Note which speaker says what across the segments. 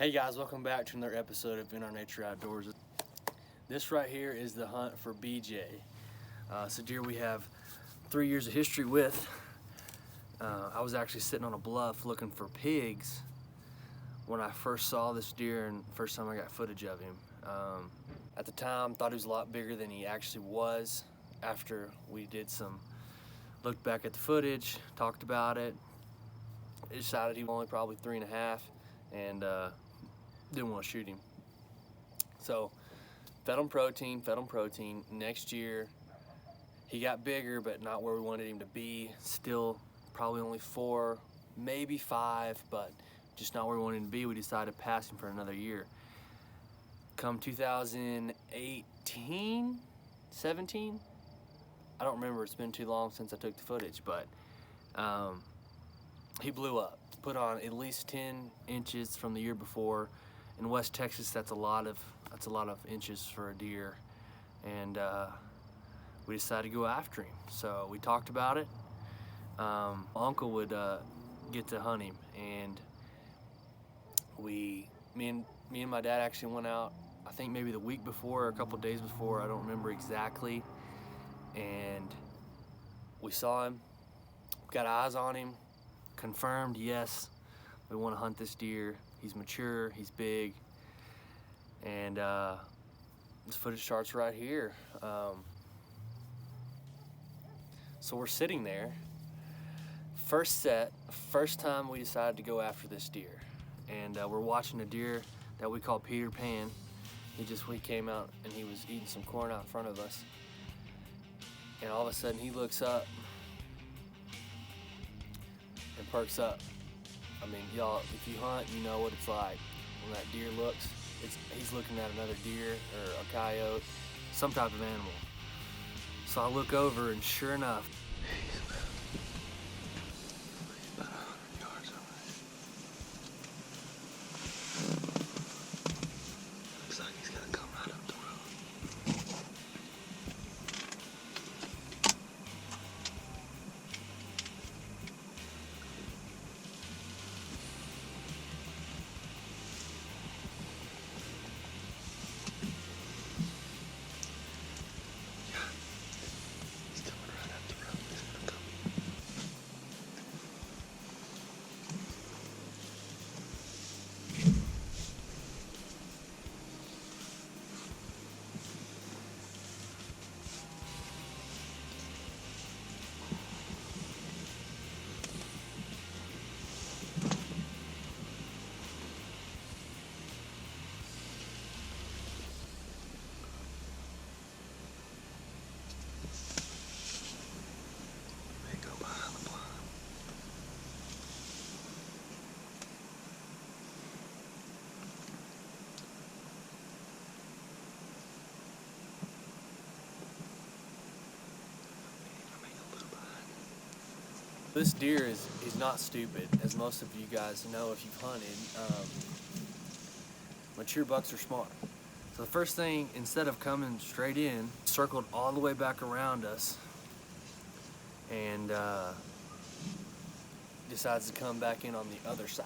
Speaker 1: Hey guys, welcome back to another episode of In Our Nature Outdoors. This right here is the hunt for BJ. It's a deer we have 3 years of history with. I was actually sitting on a bluff looking for pigs when I first saw this deer and first time I got footage of him. At the time, thought he was a lot bigger than he actually was. After we looked back at the footage, talked about it, decided he was only probably 3.5 and didn't want to shoot him. So fed him protein. Next year he got bigger, but not where we wanted him to be. Still probably only 4, maybe 5, but just not where we wanted him to be. We decided to pass him for another year. Come 2018, 17, I don't remember, it's been too long since I took the footage, but he blew up. Put on at least 10 inches from the year before. In West Texas, that's a lot of inches for a deer, and we decided to go after him. So we talked about it. My uncle would get to hunt him, and me and my dad actually went out, I think maybe the week before or a couple days before, I don't remember exactly, and we saw him, got eyes on him, confirmed, yes, we want to hunt this deer. He's mature, he's big, and this footage starts right here. So we're sitting there, first time we decided to go after this deer, and we're watching a deer that we call Peter Pan. He came out and he was eating some corn out in front of us, and all of a sudden he looks up and perks up. I mean, y'all, if you hunt, you know what it's like. When that deer looks, he's looking at another deer or a coyote, some type of animal. So I look over, and sure enough, about 100 yards away. Looks like he's gonna come right up the road. This deer he's not stupid, as most of you guys know if you've hunted. Mature bucks are smart. So the first thing, instead of coming straight in, circled all the way back around us and decides to come back in on the other side.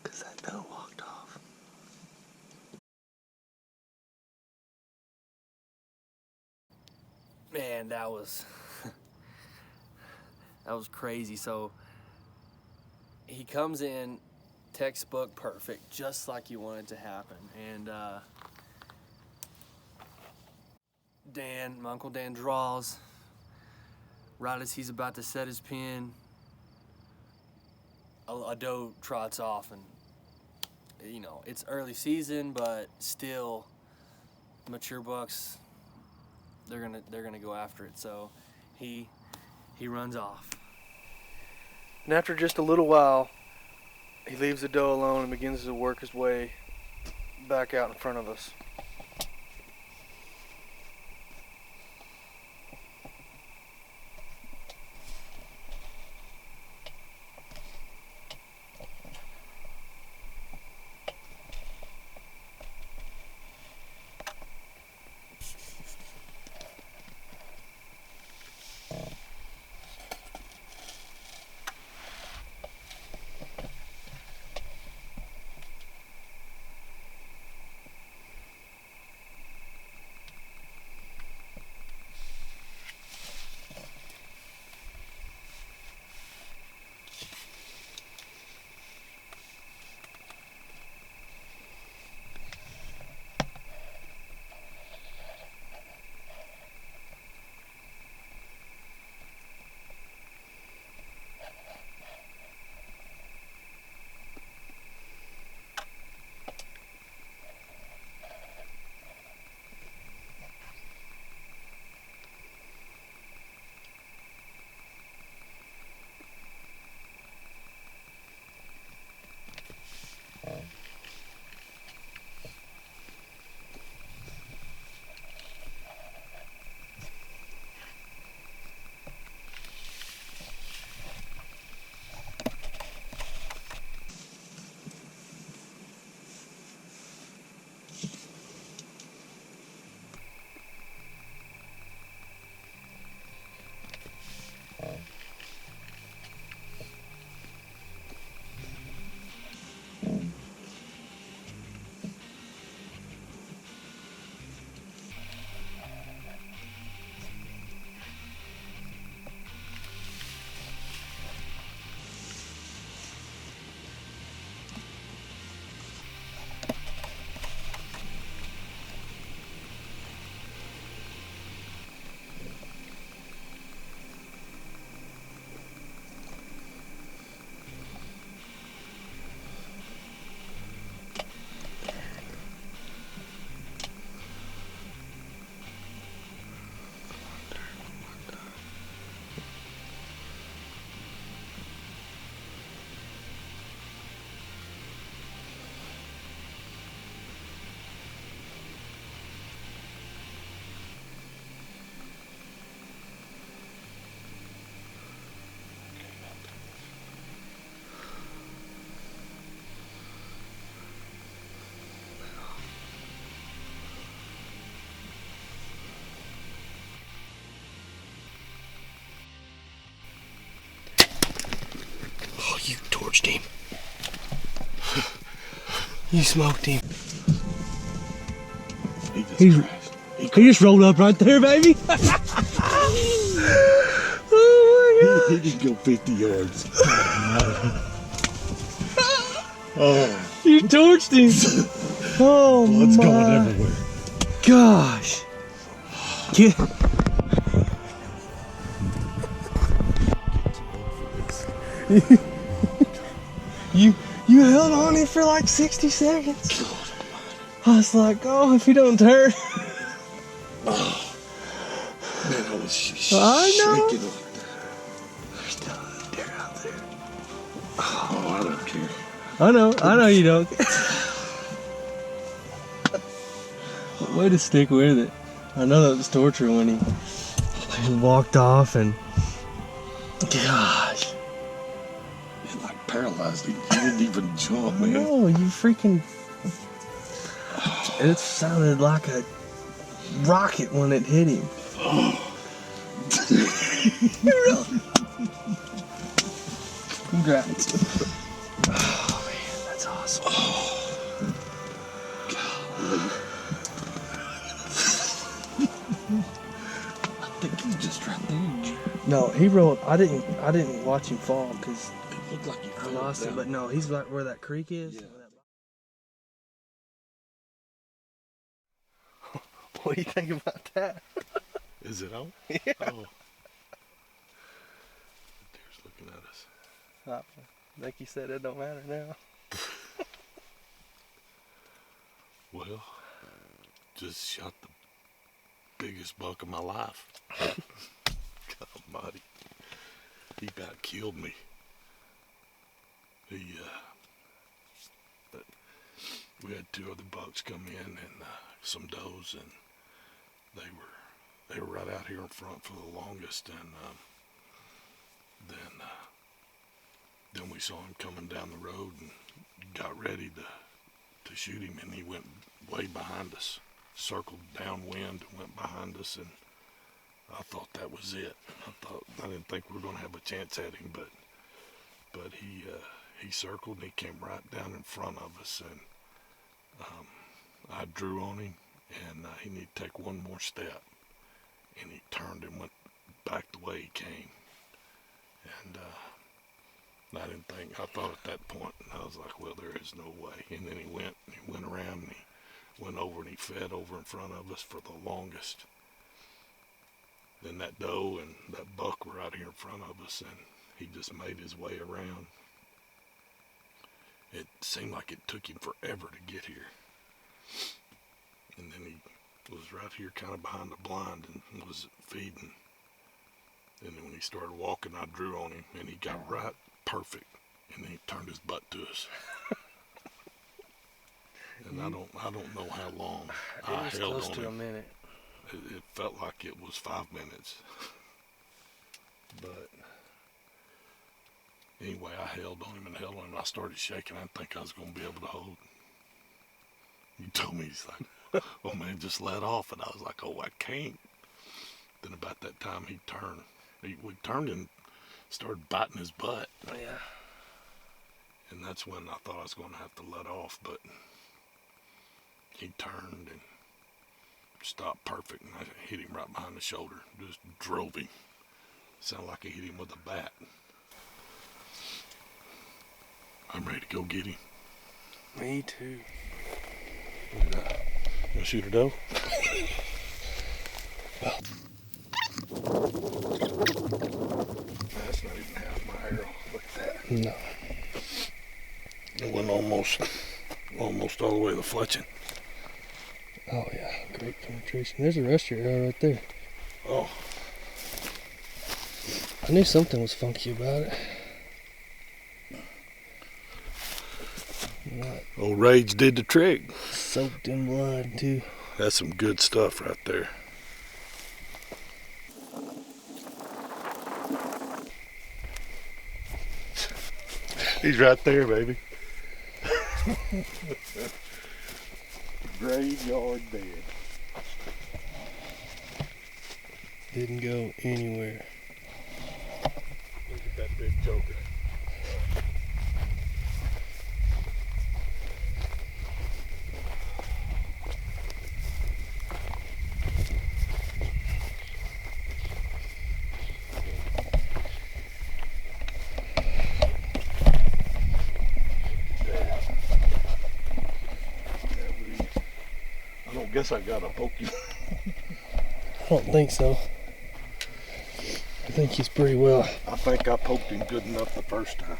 Speaker 2: Because that doe walked off.
Speaker 1: Man, that was that was crazy. So he comes in textbook perfect, just like you want it to happen. And my Uncle Dan draws right as he's about to set his pin. A doe trots off, and you know it's early season, but still mature bucks, they're gonna go after it. So he runs off. And after just a little while, he leaves the doe alone and begins to work his way back out in front of us.
Speaker 2: You torched him. You smoked him. He just rolled up right there, baby. Oh my God. He can go 50 yards. Oh. You torched him. Oh, blood's going everywhere. Gosh. Get. You held on it for like 60 seconds. I was like, oh, if he don't turn.
Speaker 3: Oh, man, I was shaking
Speaker 2: know.
Speaker 3: over there.
Speaker 2: There's still a deer out there.
Speaker 3: Oh, I don't care.
Speaker 2: I know you don't. Way to stick with it. I know that was torture when he walked off and gosh.
Speaker 3: It like paralyzed him. He didn't even jump, man.
Speaker 2: No, you freaking. It sounded like a rocket when it hit him.
Speaker 3: Oh.
Speaker 2: Congrats. Oh man, that's awesome.
Speaker 3: Golly. I think he's just right there.
Speaker 2: No, he rolled. I didn't watch him fall because
Speaker 3: It looked like he
Speaker 2: I
Speaker 3: fell
Speaker 2: lost him.
Speaker 3: down.
Speaker 2: But no, he's like where that creek is.
Speaker 3: Yeah.
Speaker 2: What do you think about that?
Speaker 3: Is it on?
Speaker 2: Yeah.
Speaker 3: Oh. The deer's looking at us.
Speaker 2: Like you said, it don't matter now.
Speaker 3: Well, just shot the biggest buck of my life. God almighty. He about killed me. But we had 2 other bucks come in and some does, and they were right out here in front for the longest, and then we saw him coming down the road and got ready to shoot him, and he went way behind us, circled downwind and went behind us, and I thought that was it. I didn't think we were going to have a chance at him, but he circled and he came right down in front of us, and I drew on him, and he needed to take one more step, and he turned and went back the way he came, and I didn't think. I thought at that point, and I was like, well, there is no way. And then he went around, and he went over, and he fed over in front of us for the longest. Then that doe and that buck were out here in front of us, and he just made his way around. It seemed like it took him forever to get here. And then he was right here kind of behind the blind and was feeding. And then when he started walking, I drew on him, and he got right perfect, and then he turned his butt to us. And I don't know how long I
Speaker 2: It was
Speaker 3: held
Speaker 2: close
Speaker 3: on
Speaker 2: to
Speaker 3: him.
Speaker 2: a minute.
Speaker 3: It felt like it was 5 minutes. But anyway, I held on him and held on him. I started shaking. I didn't think I was going to be able to hold. He told me, he's like, oh man, just let off. And I was like, oh, I can't. Then about that time he turned. We turned and started biting his butt.
Speaker 2: Oh, yeah.
Speaker 3: And that's when I thought I was going to have to let off, but he turned and stopped perfect, and I hit him right behind the shoulder. Just drove him. Sounded like I hit him with a bat. I'm ready to go get him.
Speaker 2: Me too.
Speaker 3: You gonna shoot a doe? That's not even half my arrow. Look at that.
Speaker 2: No.
Speaker 3: It went almost all the way to the fletching.
Speaker 2: Oh yeah, great penetration. There's a rest of your arrow right there.
Speaker 3: Oh,
Speaker 2: I knew something was funky about it. Right.
Speaker 3: old Rage did the trick.
Speaker 2: Soaked in blood too.
Speaker 3: That's some good stuff right there. He's right there, baby. Graveyard dead.
Speaker 2: Didn't go anywhere.
Speaker 3: Look at that big joker. I don't guess I gotta poke you.
Speaker 2: I don't think so. I think he's pretty well.
Speaker 3: I think I poked him good enough the first time.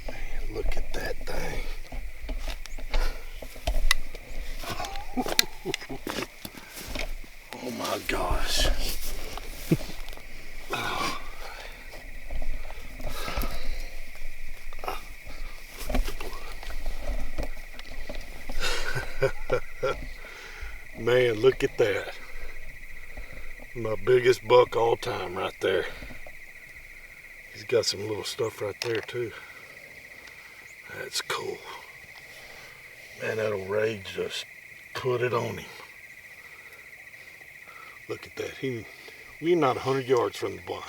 Speaker 3: Man, look at that thing. Oh my gosh. Man, look at that. My biggest buck all time right there. He's got some little stuff right there too. That's cool. Man, that old Rage just put it on him. Look at that. We're not 100 yards from the blind.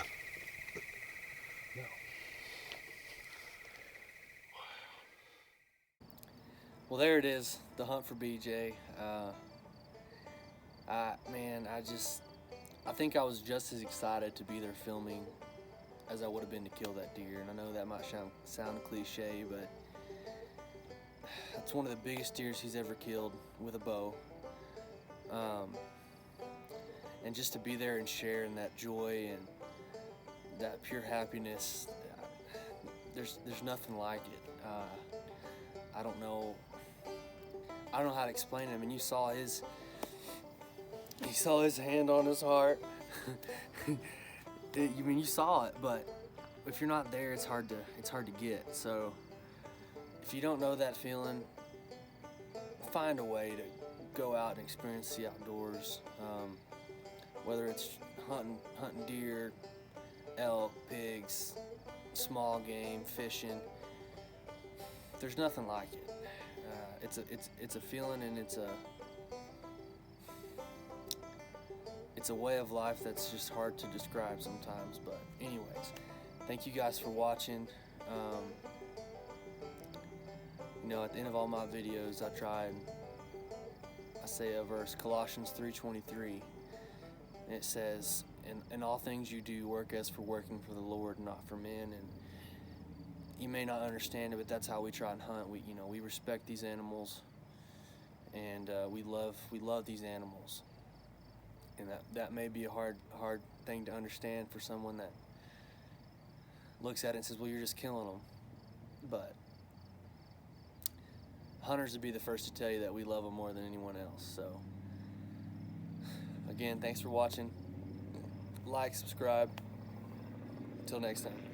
Speaker 1: Well, there it is, the hunt for BJ. I think I was just as excited to be there filming as I would have been to kill that deer. And I know that might sound cliche, but it's one of the biggest deers he's ever killed with a bow. And just to be there and share in that joy and that pure happiness, there's nothing like it. I don't know how to explain it. I mean, you saw his hand on his heart. You saw it, but if you're not there, it's hard to get. So if you don't know that feeling, find a way to go out and experience the outdoors. Whether it's hunting deer, elk, pigs, small game, fishing. There's nothing like it. It's a feeling, and it's a way of life that's just hard to describe sometimes. But anyways, thank you guys for watching. At the end of all my videos, I say a verse, Colossians 3:23, and it says, in all things you do, work as for working for the Lord, not for men. And you may not understand it, but that's how we try and hunt. We respect these animals, and we love these animals. And that may be a hard thing to understand for someone that looks at it and says, well, you're just killing them. But hunters would be the first to tell you that we love them more than anyone else. So again, thanks for watching. Like, subscribe. Until next time.